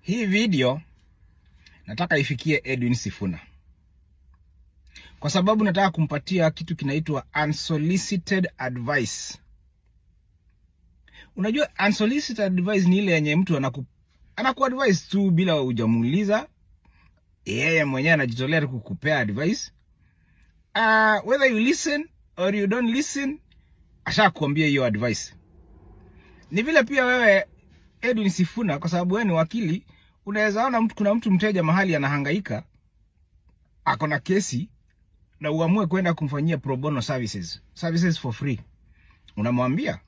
Hii video nataka ifikie Edwin Sifuna, kwa sababu nataka kumpatia kitu kinaitwa unsolicited advice. Unajua unsolicited advice ni ile yenye mtu anakuadvise tu bila hujamuuliza. Yeye mwenyewe anajitolea kukupea advice. Whether you listen or you don't listen, ashakuambia hiyo advice. Ni vile pia wewe Edwin Sifuna, kwa sababu wewe ni wakili, unaweza ona kuna mtu mteja mahali anahangaika, ako na kesi, na uamue kwenda kumfanyia pro bono services for free. Unamwambia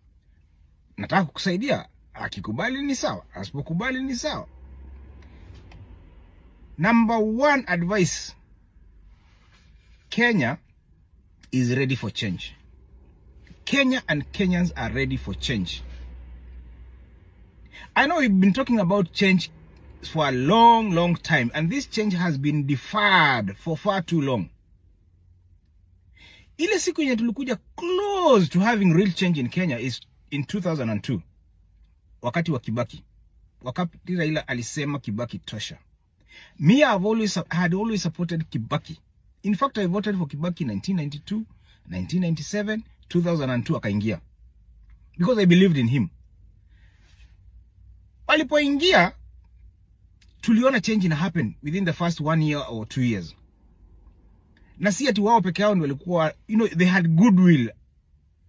nataka kukusaidia, akikubali ni sawa, asipokubali ni sawa. Number one advice: Kenya is ready for change. Kenya and Kenyans are ready for change. I know we've been talking about change for a long time, and this change has been deferred for far too long. Ile siku yenye tulikuja close to having real change in Kenya is in 2002, wakati wa Kibaki. Wakati Raila alisema Kibaki tosha. Me, had always supported Kibaki. In fact, I voted for Kibaki 1992, 1997, 2002 akaingia, because I believed in him. Walipoingia, tuliona change ina happen within the first 1 year or 2 years. Na si ati wao peke yao ndio walikuwa, they had goodwill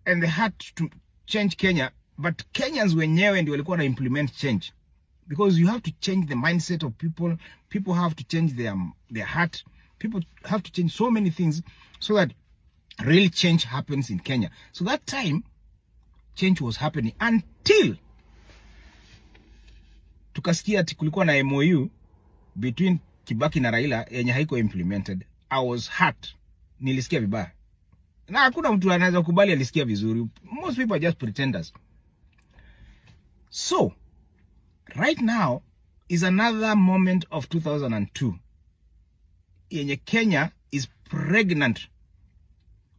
and they had to change Kenya, but Kenyans wenyewe ndio walikuwa na implement change, because you have to change the mindset of people. People have to change their heart. People have to change so many things so that real change happens in Kenya. So that time change was happening until tukasikia ati kulikuwa na MOU between Kibaki na Raila yenye haiko implemented. I was hurt. Nilisikia vibaya. Na hakuna mtu anaweza kukubali alisikia vizuri. Most people are just pretenders. So, right now is another moment of 2002. Yenye Kenya is pregnant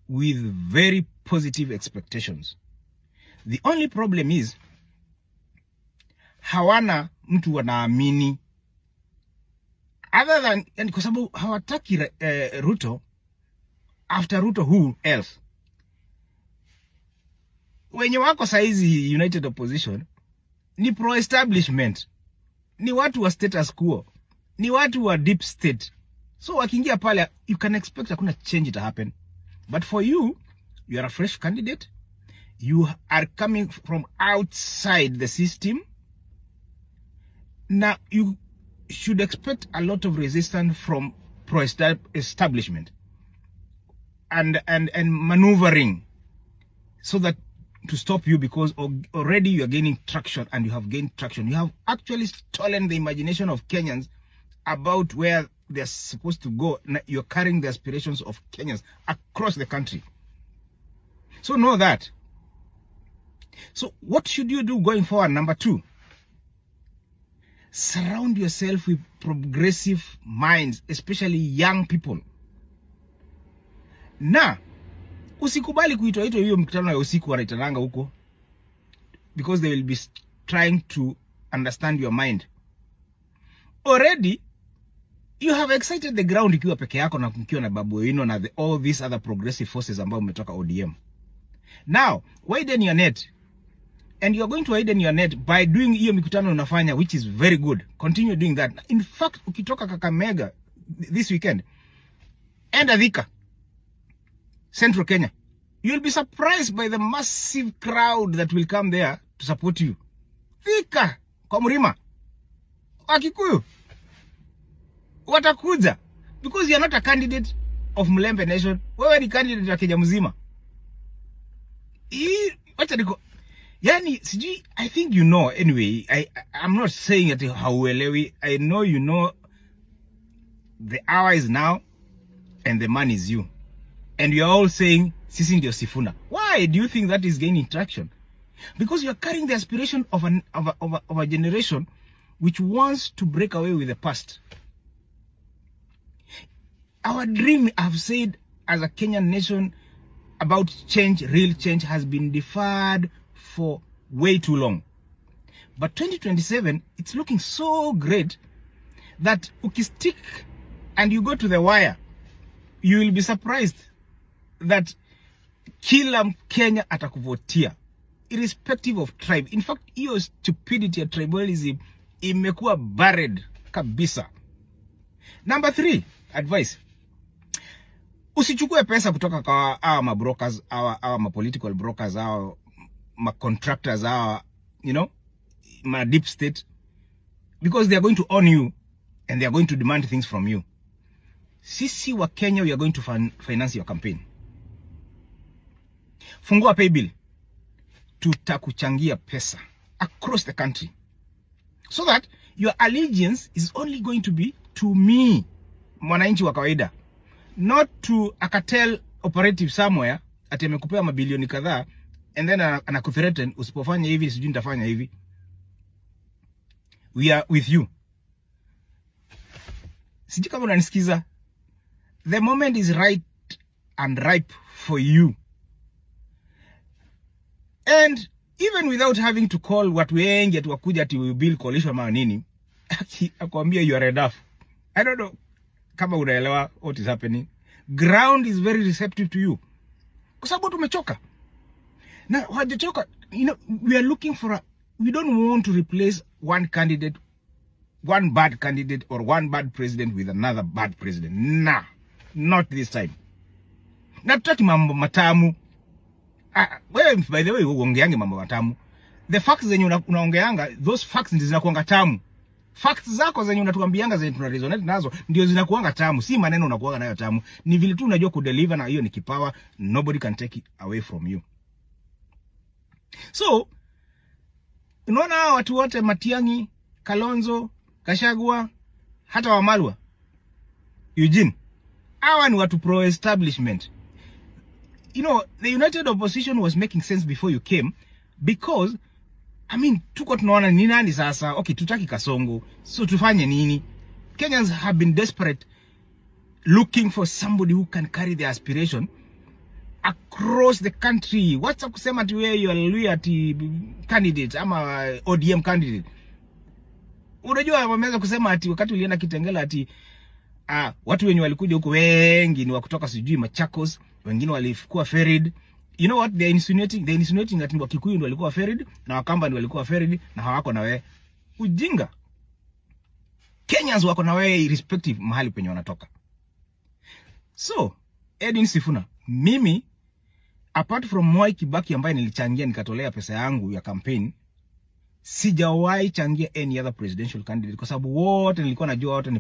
with very positive expectations. The only problem is hawana mtu wanaamini, other than, and kwa sababu hawataki Ruto. After Ruto, who else? Wenye wako saizi United Opposition ni pro-establishment, ni watu wa status quo, ni watu wa deep state. So wakiingia pale, you can expect hakuna change to happen. But for you, you are a fresh candidate. You are coming from outside the system. Now, you should expect a lot of resistance from pro-establishment and maneuvering, so that to stop you, because already you are gaining traction, and you have gained traction. You have actually stolen the imagination of Kenyans about where they're supposed to go. You're carrying the aspirations of Kenyans across the country. So know that. So what should you do going forward? Number 2, surround yourself with progressive minds, especially young people. Na usikubali kuitwa hiyo mkutano ya usiku wanaitananga huko, because they will be trying to understand your mind. Already you have excited the ground ikiwa peke yako na mkiwa na Babu Owino na all these other progressive forces ambao umetoka ODM. Now widen your net, and you are going to widen your net by doing hiyo mikutano unafanya, which is very good. Continue doing that. In fact, ukitoka Kakamega this weekend, enda Thika, Central Kenya, you'll be surprised by the massive crowd that will come there to support you. Thika kwa Mrima, Wakikuyu watakuja, because you are not a candidate of Mlembe Nation. Wewe ni candidate wa Kenya mzima. Wacha niko, yani sijui, I think you know. Anyway, I'm not saying that hauelewi. I know you know. The hour is now and the man is you, and you are all saying sisi ndio Sifuna. Why do you think that is gaining traction? Because you are carrying the aspiration of a generation which wants to break away with the past. Our dream, I've said, as a Kenyan nation about change, real change, has been deferred for way too long. But 2027, it's looking so great that ukistick and you go to the wire, you will be surprised that kila Mkenya atakuvotia, irrespective of tribe. In fact, hiyo stupidity ya tribalism imekuwa buried kabisa. Number 3, advice. Usichukue pesa kutoka kwa hawa mabrokers, hawa political brokers, hawa contractors, hawa, ma deep state, because they are going to own you and they are going to demand things from you. Sisi wa Kenya, we are going to finance your campaign. Fungua pay bill. Tutakuchangia pesa across the country, so that your allegiance is only going to be to me, mwananchi wa kawaida, not to a cartel operative somewhere ati amekupea mabilioni kadhaa and then anakuthreaten, usipofanya hivi sijui nitafanya hivi. We are with you. Sijui kama unanisikiza. The moment is right and ripe for you. And even without having to call watu wengi ati wakuja ati we build coalition ma nini, akwambia you are enough. I don't know kama unaelewa what is happening. Ground is very receptive to you. Kwa sababu tumechoka. Na hajachoka, we are looking for we don't want to replace one candidate, one bad candidate or one bad president with another bad president. Nah, not this time. Na tutaki mambo matamu. By the way, uongeange mambo matamu. The facts zenye unaongeanga, those facts ndizo zinakuanga tamu. Facts zako zenye unatuambianga zenye tunaresonate nazo ndio zinakuanga tamu. Si maneno unakuanga nayo tamu. Ni vile tu unajua kudeliver, na hiyo ni kipawa. Nobody can take it away from you. So, unaona watu wote Matiang'i, Kalonzo, Gachagua, hata Wamalwa, Eugene, hawa ni watu pro-establishment. The united opposition was making sense before you came, because, tuko tunaona ni nani sasa, okay, tutaki Kasongo, so tufanye nini? Kenyans have been desperate, looking for somebody who can carry their aspiration across the country. What's up kusema ati wewe you are candidate ama ODM candidate? Unajua wameweza kusema ati wakati ulienda Kitengela ati watu wenye walikuja huko wengi ni wa kutoka sijui Machakos, wengine walikuwa ferried. You know what they insinuating? They insinuating that Wakikuyu ndio walikuwa ferried na Wakamba ndio walikuwa ferried na hawako na wewe. Ujinga. Kenyans wako na wewe irrespective mahali penye wanatoka. So, Edwin Sifuna, mimi apart from Mwai Kibaki ambaye nilichangia nikatolea pesa yangu ya campaign, sijawahi changia any other presidential candidate kwa sababu wote nilikuwa najua wote ni